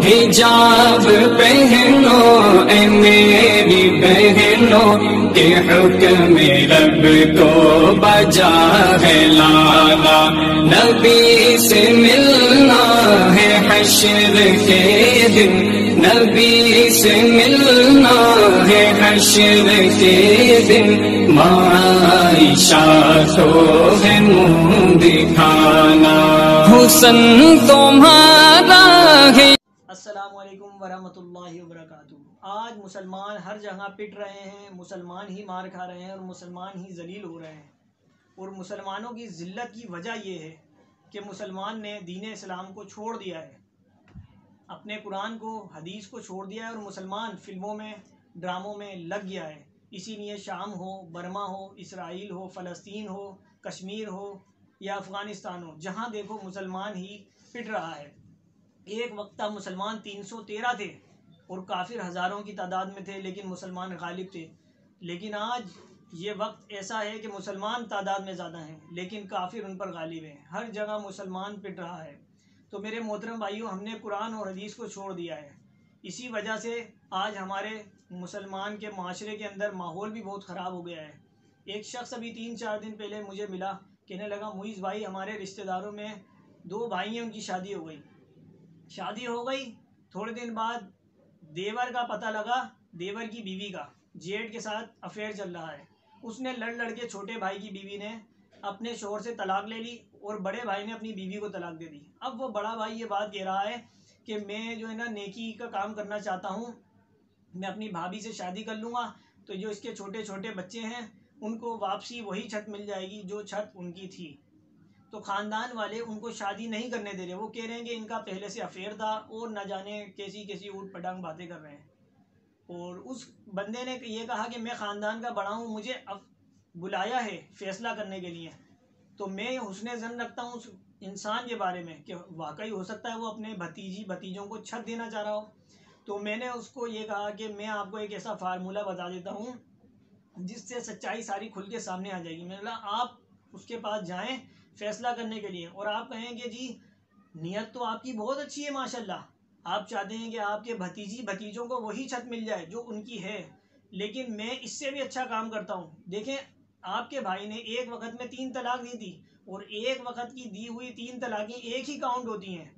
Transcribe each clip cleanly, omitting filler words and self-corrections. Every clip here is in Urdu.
حجاب پہنو اے میری بہنوں کہ حکم رب کو بجا ہے لانا، نبی سے ملنا ہے حشر کے دن، نبی سے ملنا ہے حشر کے دن، عائشہ کو ہے منہ دکھانا، حسن تمہارا ہے۔ السلام علیکم ورحمۃ اللہ وبرکاتہ۔ آج مسلمان ہر جگہ پٹ رہے ہیں، مسلمان ہی مار کھا رہے ہیں اور مسلمان ہی ذلیل ہو رہے ہیں، اور مسلمانوں کی ذلت کی وجہ یہ ہے کہ مسلمان نے دین اسلام کو چھوڑ دیا ہے، اپنے قرآن کو، حدیث کو چھوڑ دیا ہے، اور مسلمان فلموں میں، ڈراموں میں لگ گیا ہے۔ اسی لیے شام ہو، برما ہو، اسرائیل ہو، فلسطین ہو، کشمیر ہو یا افغانستان ہو، جہاں دیکھو مسلمان ہی پٹ رہا ہے۔ ایک وقت تھا مسلمان 313 تھے اور کافر ہزاروں کی تعداد میں تھے، لیکن مسلمان غالب تھے۔ لیکن آج یہ وقت ایسا ہے کہ مسلمان تعداد میں زیادہ ہیں لیکن کافر ان پر غالب ہیں، ہر جگہ مسلمان پٹ رہا ہے۔ تو میرے محترم بھائیوں، ہم نے قرآن اور حدیث کو چھوڑ دیا ہے، اسی وجہ سے آج ہمارے مسلمان کے معاشرے کے اندر ماحول بھی بہت خراب ہو گیا ہے۔ ایک شخص ابھی 3-4 دن پہلے مجھے ملا، کہنے لگا معیز بھائی ہمارے رشتہ داروں میں 2 بھائی ہیں، ان کی شادی ہو گئی، تھوڑے دن بعد دیور کا پتہ لگا، دیور کی بیوی کا جیٹ کے ساتھ افیئر چل رہا ہے۔ اس نے لڑ کے چھوٹے بھائی کی بیوی نے اپنے شوہر سے طلاق لے لی اور بڑے بھائی نے اپنی بیوی کو طلاق دے دی۔ اب وہ بڑا بھائی یہ بات کہہ رہا ہے کہ میں جو ہے نا نیکی کا کام کرنا چاہتا ہوں، میں اپنی بھابھی سے شادی کر لوں گا تو جو اس کے چھوٹے چھوٹے بچے ہیں ان کو واپسی وہی چھت مل جائے گی جو چھت ان کی تھی۔ تو خاندان والے ان کو شادی نہیں کرنے دے رہے، وہ کہہ رہے ہیں کہ ان کا پہلے سے افیئر تھا اور نہ جانے کیسی اوٹ پٹانگ باتیں کر رہے ہیں۔ اور اس بندے نے یہ کہا کہ میں خاندان کا بڑا ہوں، مجھے اب بلایا ہے فیصلہ کرنے کے لیے، تو میں حسن ظن رکھتا ہوں اس انسان کے بارے میں کہ واقعی ہو سکتا ہے وہ اپنے بھتیجوں کو چھت دینا چاہ رہا ہو۔ تو میں نے اس کو یہ کہا کہ میں آپ کو ایک ایسا فارمولہ بتا دیتا ہوں جس سے سچائی ساری کھل کے سامنے آ جائے گی۔ میں نے کہا آپ اس کے پاس جائیں فیصلہ کرنے کے لیے، اور آپ کہیں کہ جی نیت تو آپ کی بہت اچھی ہے ماشاءاللہ، آپ چاہتے ہیں کہ آپ کے بھتیجوں کو وہی چھت مل جائے جو ان کی ہے، لیکن میں اس سے بھی اچھا کام کرتا ہوں۔ دیکھیں آپ کے بھائی نے ایک وقت میں 3 طلاق دی تھی، اور ایک وقت کی دی ہوئی 3 طلاقیں ایک ہی کاؤنٹ ہوتی ہیں،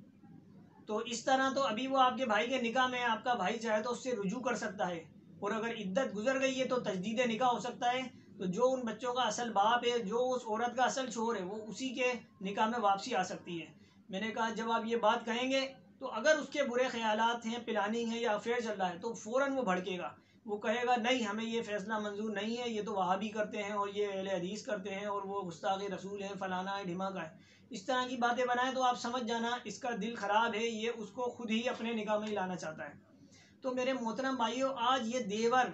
تو اس طرح تو ابھی وہ آپ کے بھائی کے نکاح میں آپ کا بھائی چاہے تو اس سے رجوع کر سکتا ہے، اور اگر عدت گزر گئی ہے تو تجدید نکاح ہو سکتا ہے، تو جو ان بچوں کا اصل باپ ہے، جو اس عورت کا اصل شوہر ہے، وہ اسی کے نکاح میں واپسی آ سکتی ہے۔ میں نے کہا جب آپ یہ بات کہیں گے تو اگر اس کے برے خیالات ہیں، پلاننگ ہے یا افیئر چل رہا ہے تو فوراً وہ بھڑکے گا، وہ کہے گا نہیں ہمیں یہ فیصلہ منظور نہیں ہے، یہ تو وہابی کرتے ہیں اور یہ اہل حدیث کرتے ہیں اور وہ گستاخ رسول ہیں، فلانا ہے ڈھماکہ ہے، اس طرح کی باتیں بنائیں تو آپ سمجھ جانا اس کا دل خراب ہے، یہ اس کو خود ہی اپنے نکاح میں ہی لانا چاہتا ہے۔ تو میرے محترم بھائیوں، آج یہ دیور،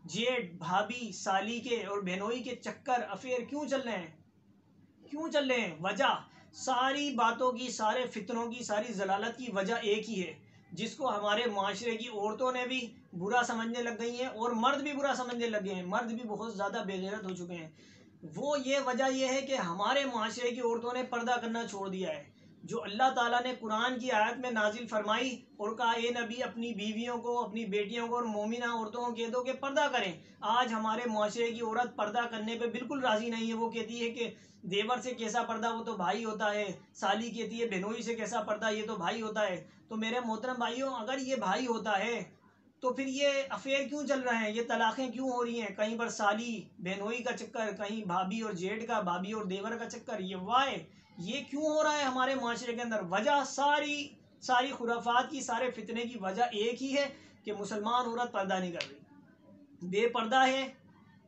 جیٹ، بھابھی، سالی کے اور بہنوئی کے چکر، افیئر کیوں چل رہے ہیں؟ وجہ ساری باتوں کی، سارے فتنوں کی، ساری ضلالت کی وجہ ایک ہی ہے، جس کو ہمارے معاشرے کی عورتوں نے بھی برا سمجھنے لگ گئی ہیں اور مرد بھی برا سمجھنے لگ گئے ہیں، مرد بھی بہت زیادہ بے غیرت ہو چکے ہیں۔ وہ یہ وجہ یہ ہے کہ ہمارے معاشرے کی عورتوں نے پردہ کرنا چھوڑ دیا ہے، جو اللہ تعالیٰ نے قرآن کی آیت میں نازل فرمائی اور کہا اے نبی اپنی بیویوں کو، اپنی بیٹیوں کو اور مومنہ عورتوں کو کہہ دو کہ پردہ کریں۔ آج ہمارے معاشرے کی عورت پردہ کرنے پہ بالکل راضی نہیں ہے، وہ کہتی ہے کہ دیور سے کیسا پردہ، وہ تو بھائی ہوتا ہے، سالی کہتی ہے بہنوئی سے کیسا پردہ، یہ تو بھائی ہوتا ہے۔ تو میرے محترم بھائیوں، اگر یہ بھائی ہوتا ہے تو پھر یہ افیئر کیوں چل رہے ہیں، یہ طلاقیں کیوں ہو رہی ہیں، کہیں پر سالی بہنوئی کا چکر، کہیں بھابھی اور جیٹ کا، بھابھی اور دیور کا چکر، یہ کیوں ہو رہا ہے ہمارے معاشرے کے اندر؟ وجہ ساری خرافات کی، سارے فتنے کی وجہ ایک ہی ہے کہ مسلمان عورت پردہ نہیں کر رہی، بے پردہ ہے،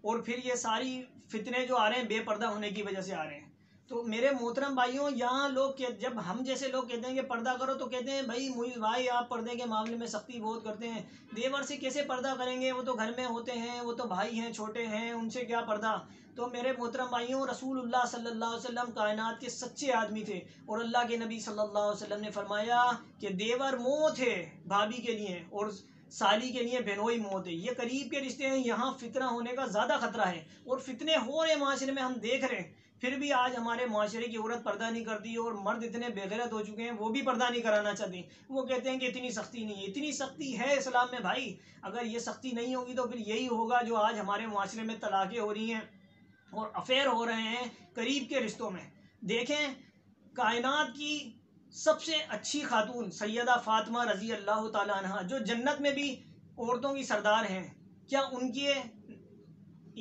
اور پھر یہ ساری فتنے جو آ رہے ہیں بے پردہ ہونے کی وجہ سے آ رہے ہیں۔ تو میرے محترم بھائیوں، یہاں لوگ جب ہم جیسے لوگ کہتے ہیں کہ پردہ کرو تو کہتے ہیں بھائی معیز بھائی آپ پردے کے معاملے میں سختی بہت کرتے ہیں، دیور سے کیسے پردہ کریں گے، وہ تو گھر میں ہوتے ہیں، وہ تو بھائی ہیں، چھوٹے ہیں، ان سے کیا پردہ۔ تو میرے محترم بھائیوں، رسول اللہ صلی اللہ علیہ وسلم کائنات کے سچے آدمی تھے، اور اللہ کے نبی صلی اللہ علیہ وسلم نے فرمایا کہ دیور موت ہے بھابھی کے لیے اور سالی کے لیے بہنوئی موت ہے، یہ قریب کے رشتے ہیں، یہاں فتنہ ہونے کا زیادہ خطرہ ہے، اور فتنے ہو رہے معاشرے میں، ہم دیکھ رہے ہیں پھر بھی آج ہمارے معاشرے کی عورت پردہ نہیں کرتی، اور مرد اتنے بے غیرت ہو چکے ہیں وہ بھی پردہ نہیں کرانا چاہتے، وہ کہتے ہیں کہ اتنی سختی نہیں ہے۔ اتنی سختی ہے اسلام میں بھائی، اگر یہ سختی نہیں ہوگی تو پھر یہی ہوگا جو آج ہمارے معاشرے میں طلاقیں ہو رہی ہیں اور افیئر ہو رہے ہیں قریب کے رشتوں میں۔ دیکھیں کائنات کی سب سے اچھی خاتون سیدہ فاطمہ رضی اللہ تعالیٰ عنہ، جو جنت میں بھی عورتوں کی سردار ہیں، کیا ان کے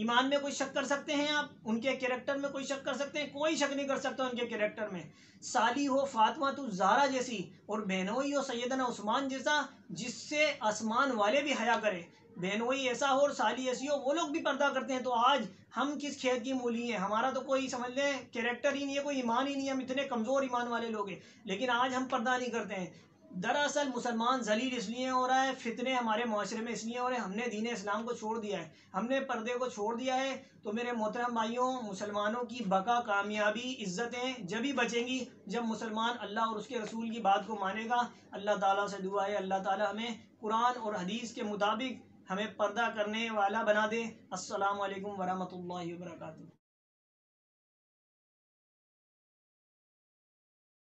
ایمان میں کوئی شک کر سکتے ہیں آپ؟ ان کے کیریکٹر میں کوئی شک کر سکتے ہیں؟ کوئی شک نہیں کر سکتا ان کے کیریکٹر میں۔ سالی ہو فاطمہ تو زہرا جیسی، اور بہنوئی ہو سیدنا عثمان جیسا، جس سے آسمان والے بھی حیا کرے۔ بہنوئی ایسا ہو اور سالی ایسی ہو، وہ لوگ بھی پردہ کرتے ہیں، تو آج ہم کس کھیت کی مولی ہیں؟ ہمارا تو کوئی سمجھ لیں کیریکٹر ہی نہیں ہے، کوئی ایمان ہی نہیں ہے، ہم اتنے کمزور ایمان والے لوگ ہیں، لیکن آج ہم پردہ نہیں کرتے ہیں۔ دراصل مسلمان ذلیل اس لیے ہو رہا ہے، فتنے ہمارے معاشرے میں اس لیے ہو رہے ہیں، ہم نے دین اسلام کو چھوڑ دیا ہے، ہم نے پردے کو چھوڑ دیا ہے۔ تو میرے محترم بھائیوں، مسلمانوں کی بقا، کامیابی، عزتیں جبھی بچیں گی جب مسلمان اللہ اور اس کے رسول کی بات کو مانے گا۔ اللہ تعالیٰ سے دعا ہے اللہ تعالیٰ ہمیں قرآن اور حدیث کے مطابق ہمیں پردہ کرنے والا بنا دے۔ السلام علیکم ورحمۃ اللہ وبرکاتہ۔